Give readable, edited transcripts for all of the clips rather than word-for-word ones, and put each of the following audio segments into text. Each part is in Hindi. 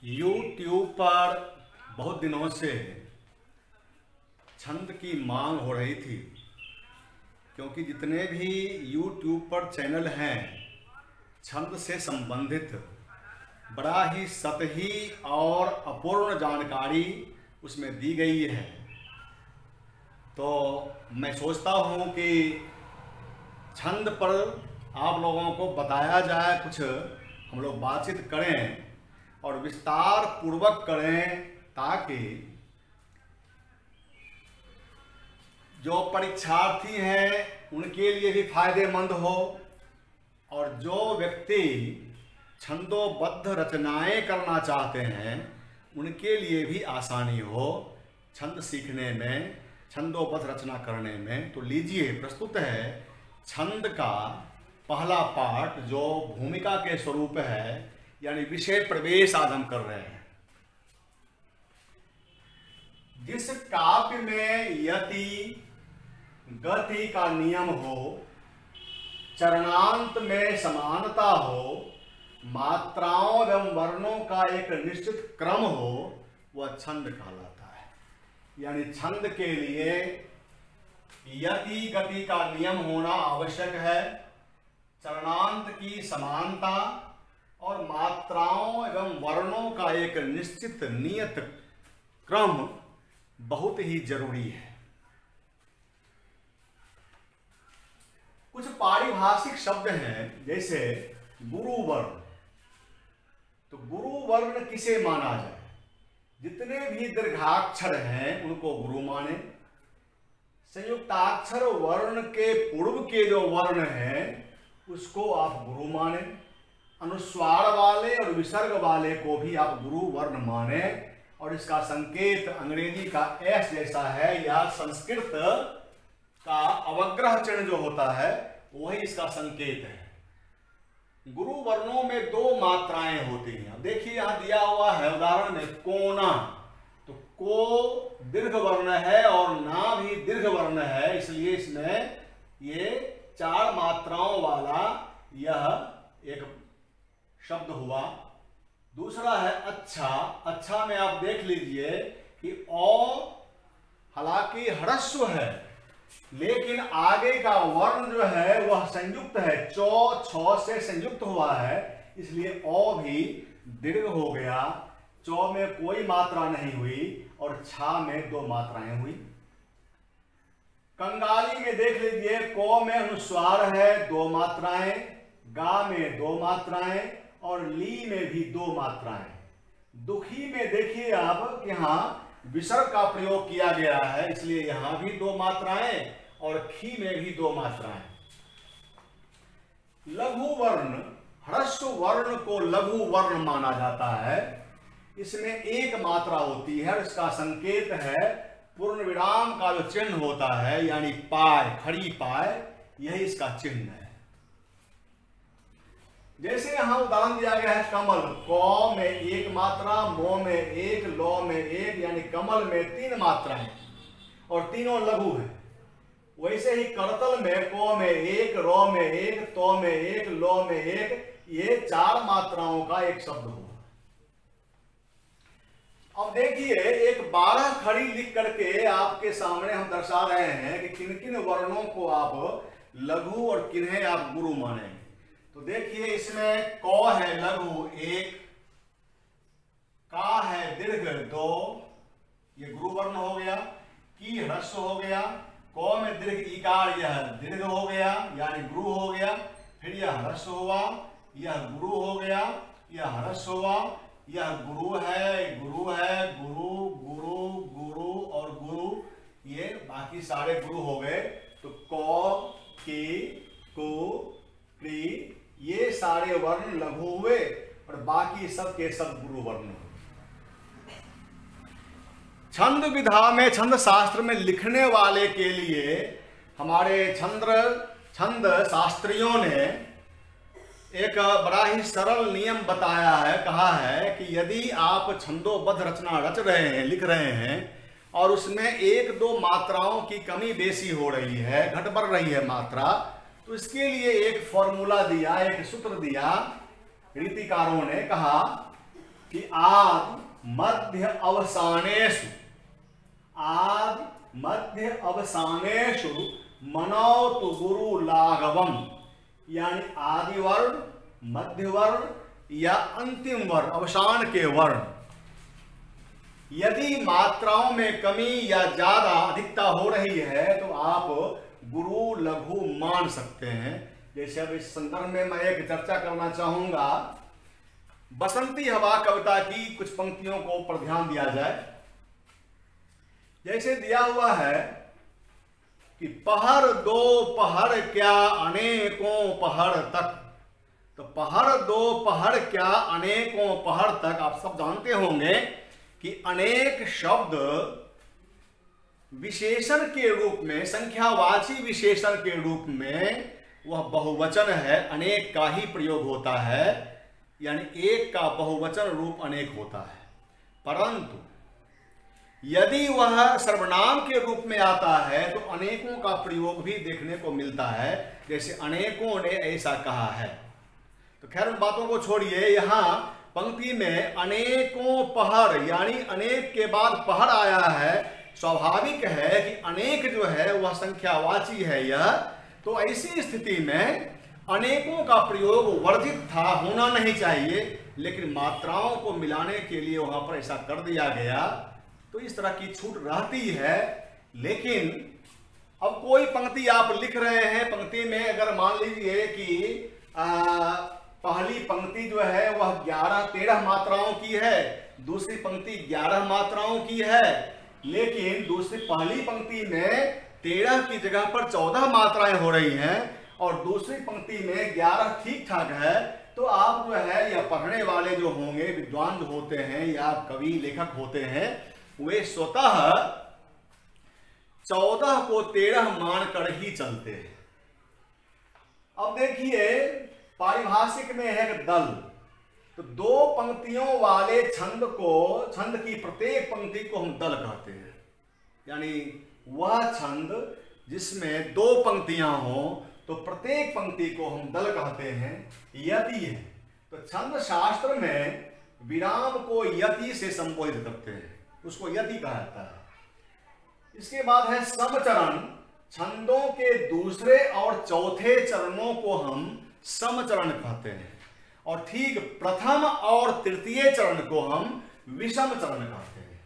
YouTube पर बहुत दिनों से छंद की मांग हो रही थी, क्योंकि जितने भी YouTube पर चैनल हैं छंद से संबंधित बड़ा ही सतही और अपूर्ण जानकारी उसमें दी गई है। तो मैं सोचता हूँ कि छंद पर आप लोगों को बताया जाए, कुछ हम लोग बातचीत करें और विस्तार पूर्वक करें, ताकि जो परीक्षार्थी हैं उनके लिए भी फायदेमंद हो और जो व्यक्ति छंदोबद्ध रचनाएं करना चाहते हैं उनके लिए भी आसानी हो छंद सीखने में, छंदोबद्ध रचना करने में। तो लीजिए, प्रस्तुत है छंद का पहला पाठ, जो भूमिका के स्वरूप है, यानी विषय प्रवेश आज हम कर रहे हैं। जिस काव्य में यति गति का नियम हो, चरणांत में समानता हो, मात्राओं एवं वर्णों का एक निश्चित क्रम हो, वह छंद कहलाता है। यानी छंद के लिए यति गति का नियम होना आवश्यक है, चरणांत की समानता और मात्राओं एवं वर्णों का एक निश्चित नियत क्रम बहुत ही जरूरी है। कुछ पारिभाषिक शब्द हैं, जैसे गुरु वर्ण। तो गुरु वर्ण किसे माना जाए? जितने भी दीर्घाक्षर हैं उनको गुरु माने। संयुक्ताक्षर वर्ण के पूर्व के जो वर्ण हैं उसको आप गुरु माने। अनुस्वार वाले और विसर्ग वाले को भी आप गुरु वर्ण माने। और इसका संकेत अंग्रेजी का एस जैसा है, या संस्कृत का अवग्रह चिन्ह जो होता है वही इसका संकेत है। गुरु वर्णों में दो मात्राएं होती हैं। देखिए यहां दिया हुआ है उदाहरण में कोना। तो को दीर्घ वर्ण है और ना भी दीर्घ वर्ण है, इसलिए इसमें ये चार मात्राओं वाला यह एक शब्द हुआ। दूसरा है अच्छा। अच्छा में आप देख लीजिए कि ओ हालांकि ह्रस्व है, लेकिन आगे का वर्ण जो है वह संयुक्त है, चौ छ से संयुक्त हुआ है, इसलिए ओ भी दीर्घ हो गया। चौ में कोई मात्रा नहीं हुई और छा में दो मात्राएं हुई। कंगाली में देख लीजिए, को में अनुस्वार है, दो मात्राएं, गा में दो मात्राएं और ली में भी दो मात्राएं। दुखी में देखिए आप, यहां विसर्ग का प्रयोग किया गया है, इसलिए यहां भी दो मात्राएं और खी में भी दो मात्राएं। लघु वर्ण, ह्रस्व वर्ण को लघु वर्ण माना जाता है। इसमें एक मात्रा होती है और इसका संकेत है पूर्ण विराम का जो चिन्ह होता है, यानी पाय, खड़ी पाय, यही इसका चिन्ह है। जैसे यहां उदाहरण दिया गया है कमल, क में एक मात्रा, मो में एक, लो में एक, यानी कमल में तीन मात्राएं और तीनों लघु है। वैसे ही करतल में को में एक, रो में एक, तो में एक, लो में एक, ये चार मात्राओं का एक शब्द हुआ। अब देखिए, एक 12 खड़ी लिख करके आपके सामने हम दर्शा रहे हैं कि किन किन वर्णों को आप लघु और किन्हें आप गुरु मानेंगे। तो देखिए, इसमें क है लघु 1, का है दीर्घ 2, ये गुरु वर्ण हो गया। की ह्रस्व हो गया। क में दीर्घ इकार, यह दीर्घ हो गया यानी गुरु हो गया। फिर यह ह्रस्व हुआ, यह गुरु हो गया, यह ह्रस्व हुआ, यह गुरु है, गुरु है, गुरु, गुरु, गुरु और गुरु, ये बाकी सारे गुरु हो गए। तो क, की, को, क्री, ये सारे वर्ण लघु हुए और बाकी सब के सब गुरु वर्ण हुए। छंद विधा में, छंद शास्त्र में लिखने वाले के लिए हमारे छंद शास्त्रियों ने एक बड़ा ही सरल नियम बताया है। कहा है कि यदि आप छंदोबद्ध रचना रच रहे हैं, लिख रहे हैं, और उसमें एक दो मात्राओं की कमी बेसी हो रही है, घट बढ़ रही है मात्रा, तो इसके लिए एक फॉर्मूला दिया, एक सूत्र दिया। रीतिकारों ने कहा कि आदि मध्य अवसानेषु, आदि मध्य अवसानेषु मनोतु गुरु लाघवम, यानी आदि वर्ण, मध्य वर्ण या अंतिम वर्ण, अवसान के वर्ण, यदि मात्राओं में कमी या ज्यादा अधिकता हो रही है तो आप गुरु लघु मान सकते हैं। जैसे अब इस संदर्भ में मैं एक चर्चा करना चाहूंगा। बसंती हवा कविता की कुछ पंक्तियों को पर ध्यान दिया जाए। जैसे दिया हुआ है कि पहर दो पहर क्या अनेकों पहर तक, तो पहर दो पहर क्या अनेकों पहर तक, आप सब जानते होंगे कि अनेक शब्द विशेषण के रूप में, संख्यावाची विशेषण के रूप में वह बहुवचन है, अनेक का ही प्रयोग होता है, यानी एक का बहुवचन रूप अनेक होता है। परंतु यदि वह सर्वनाम के रूप में आता है तो अनेकों का प्रयोग भी देखने को मिलता है, जैसे अनेकों ने ऐसा कहा है। तो खैर उन बातों को छोड़िए, यहाँ पंक्ति में अनेकों पहर, यानी अनेक के बाद पहर आया है। स्वाभाविक है कि अनेक जो है वह संख्यावाची है यह, तो ऐसी स्थिति में अनेकों का प्रयोग वर्जित था, होना नहीं चाहिए, लेकिन मात्राओं को मिलाने के लिए वहां पर ऐसा कर दिया गया, तो इस तरह की छूट रहती है। लेकिन अब कोई पंक्ति आप लिख रहे हैं, पंक्ति में अगर मान लीजिए कि पहली पंक्ति जो है वह 11-13 मात्राओं की है, दूसरी पंक्ति 11 मात्राओं की है, लेकिन दूसरी पहली पंक्ति में 13 की जगह पर 14 मात्राएं हो रही हैं और दूसरी पंक्ति में 11 ठीक ठाक है, तो आप जो है या पढ़ने वाले जो होंगे, विद्वान जो होते हैं या कवि लेखक होते हैं, वे स्वतः 14 को 13 मानकर ही चलते हैं। अब देखिए पारिभाषिक में है एक दल, तो दो पंक्तियों वाले छंद को, छंद की प्रत्येक पंक्ति को हम दल कहते हैं, यानी वह छंद जिसमें दो पंक्तियां हो तो प्रत्येक पंक्ति को हम दल कहते हैं, यति है। तो छंद शास्त्र में विराम को यति से संबोधित करते हैं, उसको यति कहा जाता है। इसके बाद है समचरण, छंदों के दूसरे और चौथे चरणों को हम समचरण कहते हैं, और ठीक प्रथम और तृतीय चरण को हम विषम चरण कहते हैं।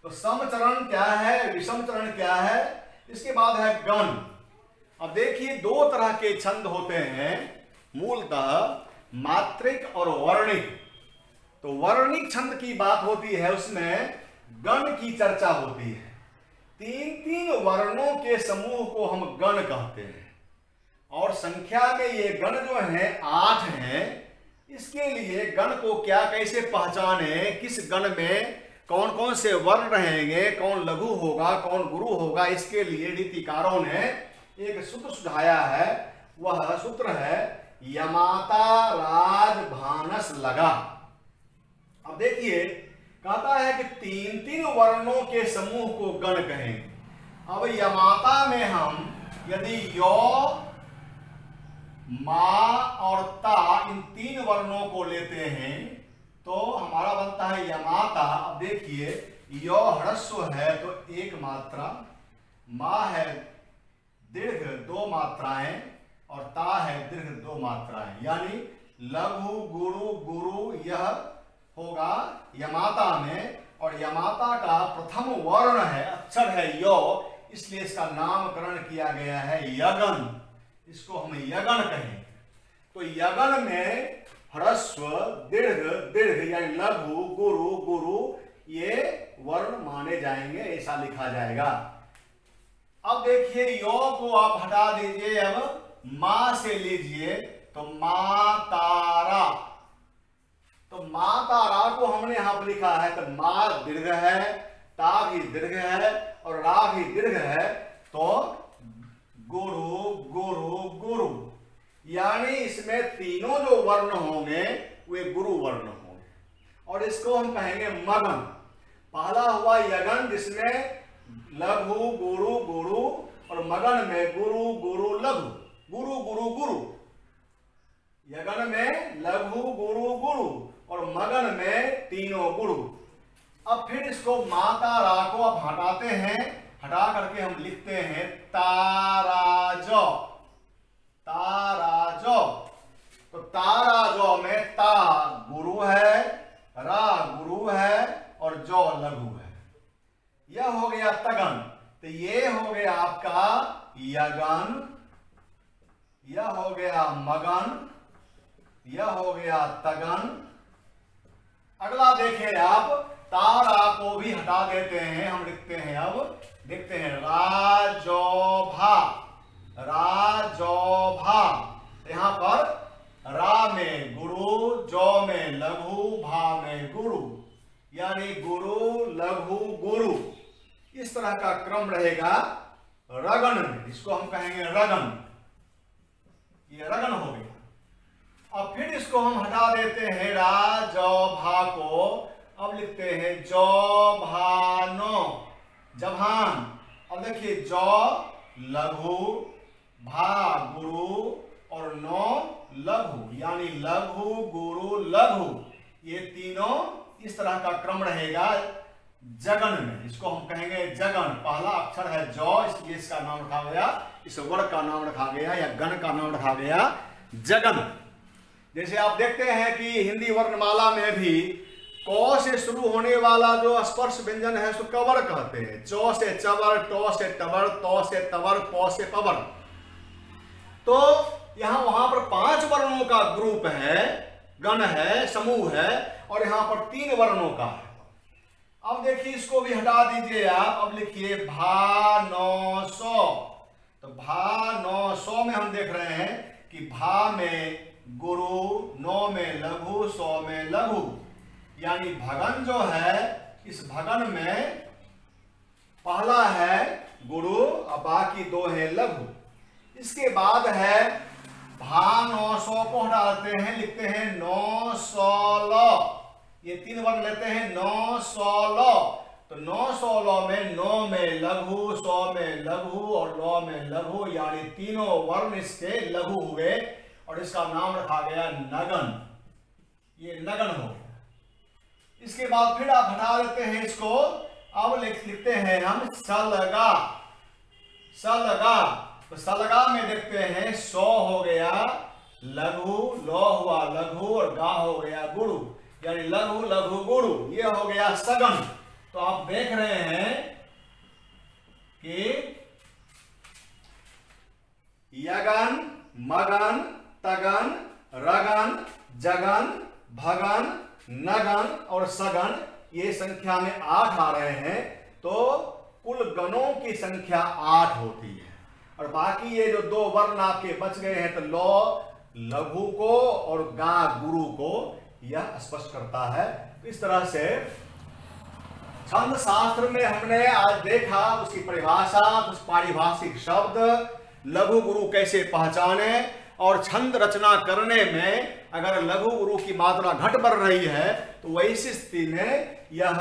तो समचरण क्या है, विषम चरण क्या है। इसके बाद है गण। अब देखिए दो तरह के छंद होते हैं, मूलतः मात्रिक और वर्णिक। तो वर्णिक छंद की बात होती है, उसमें गण की चर्चा होती है। 3-3 वर्णों के समूह को हम गण कहते हैं, और संख्या में ये गण जो है 8 हैं। इसके लिए गण को क्या, कैसे पहचाने, किस गण में कौन कौन से वर्ण रहेंगे, कौन लघु होगा, कौन गुरु होगा, इसके लिए नीतिकारों ने एक सूत्र सुझाया है। वह सूत्र है यमाता राज भानस लगा। अब देखिए कहता है कि 3-3 वर्णों के समूह को गण कहेंगे। अब यमाता में हम यदि यो, मा और ता, इन 3 वर्णों को लेते हैं तो हमारा बनता है यमाता। अब देखिए यो ह्रस्व है तो 1 मात्रा, मा है दीर्घ 2 मात्राएं, और ता है दीर्घ 2 मात्राएं, यानी लघु गुरु गुरु यह होगा यमाता में। और यमाता का प्रथम वर्ण है, अक्षर है यो, इसलिए इसका नामकरण किया गया है यगन। इसको हम यगन कहें। तो यगन में ह्रस्व दीर्घ दीर्घ यानी लघु गुरु गुरु ये वर्ण माने जाएंगे, ऐसा लिखा जाएगा। अब देखिए यो को आप हटा दीजिए, अब मां से लीजिए, तो मातारा। तो मातारा को हमने यहां पर लिखा है, तो मा दीर्घ है, ता भी दीर्घ है और रा भी दीर्घ है, तो गुरु गुरु गुरु, यानी इसमें तीनों जो वर्ण होंगे वे गुरु वर्ण होंगे। और इसको हम कहेंगे मगन। पहला हुआ यगन जिसमें लघु गुरु गुरु, और मगन में गुरु गुरु लघु, गुरु गुरु गुरु। यगन में लघु गुरु गुरु और मगन में गुरु। अब फिर इसको माता रा को अब हटाते हैं, हटा करके हम लिखते हैं ताराजो, ताराजो। तो ताराजो में ता गुरु है, रा गुरु है और जो लघु है। यह हो गया तगन। तो ये हो गया आपका यगन, यह हो गया मगन, यह हो गया तगन। अगला देखें आप, तारा को भी हटा देते हैं, हम लिखते हैं, अब देखते हैं राजोभा, राजोभा। यहां पर रा में गुरु, जो में लघु, भा में गुरु, यानी गुरु लघु गुरु, इस तरह का क्रम रहेगा रगन में। इसको हम कहेंगे रगन, ये रगन हो गया। अब फिर इसको हम हटा देते हैं रा जो भा को, अब लिखते हैं जो भानो, जभान। अब देखिए जो लघु, भा गुरु और नो लघु, यानी लघु गुरु लघु, ये तीनों इस तरह का क्रम रहेगा जगन में। इसको हम कहेंगे जगन। पहला अक्षर है जो, इसलिए इसका नाम रखा गया, इस वर्ग का नाम रखा गया या गण का नाम रखा गया जगन। जैसे आप देखते हैं कि हिंदी वर्णमाला में भी क से शुरू होने वाला जो स्पर्श व्यंजन है उसको कवर कहते हैं। चौ से चवर, टो से टवर, तो से तवर, पौ से पवर। तो यहां वहां पर 5 वर्णों का ग्रुप है, गण है, समूह है, और यहां पर 3 वर्णों का है। अब देखिए इसको भी हटा दीजिए आप। अब लिखिए भा नौ सौ। तो भा नौ सौ में हम देख रहे हैं कि भा में गुरु, नौ में लघु, सौ में लघु, यानी भगन जो है, इस भगन में पहला है गुरु और बाकी 2 है लघु। इसके बाद है भा 900 को हटाते हैं, लिखते हैं 916। ये 3 वर्ण लेते हैं 916। तो 916 में 9 में लघु, 100 में लघु और 9 में लघु, यानी तीनों वर्ण इसके लघु हुए और इसका नाम रखा गया नगन। ये नगन हो गया। इसके बाद फिर आप हटा देते हैं इसको। अब लिखते हैं हम सलगा, सलगा। तो सलगा में देखते हैं 100 हो गया लघु, लो हुआ लघु और गा हो गया गुरु, यानी लघु लघु गुरु। ये हो गया सगन। तो आप देख रहे हैं कि यगन, मगन, तगन, रगन, जगन, भगन, नगन और सगन, ये संख्या में 8 आ रहे हैं। तो कुल गणों की संख्या 8 होती है। और बाकी ये जो 2 वर्ण आपके बच गए हैं, तो लो लघु को और गा गुरु को यह स्पष्ट करता है। इस तरह से छंद शास्त्र में हमने आज देखा उसकी परिभाषा, कुछ पारिभाषिक शब्द, लघु गुरु कैसे पहचाने, और छंद रचना करने में अगर लघु गुरु की मात्रा घट बढ़ रही है तो वैसी स्थिति में यह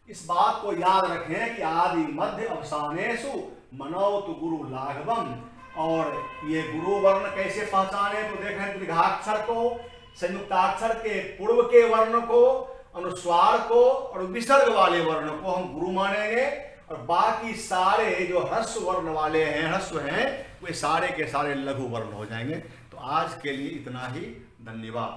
इस बात को याद रखें कि आदि मध्य अवसानेषु मनोतु गुरु लाघवम। और ये गुरु वर्ण कैसे पहचाने, तो देखें दीर्घाक्षर को, संयुक्ताक्षर के पूर्व के वर्ण को, अनुस्वार को और विसर्ग वाले वर्ण को हम गुरु मानेंगे, और बाकी सारे जो ह्रस्व वर्ण वाले हैं, ह्रस्व हैं, वे सारे के सारे लघु वर्ण हो जाएंगे। तो आज के लिए इतना ही, धन्यवाद।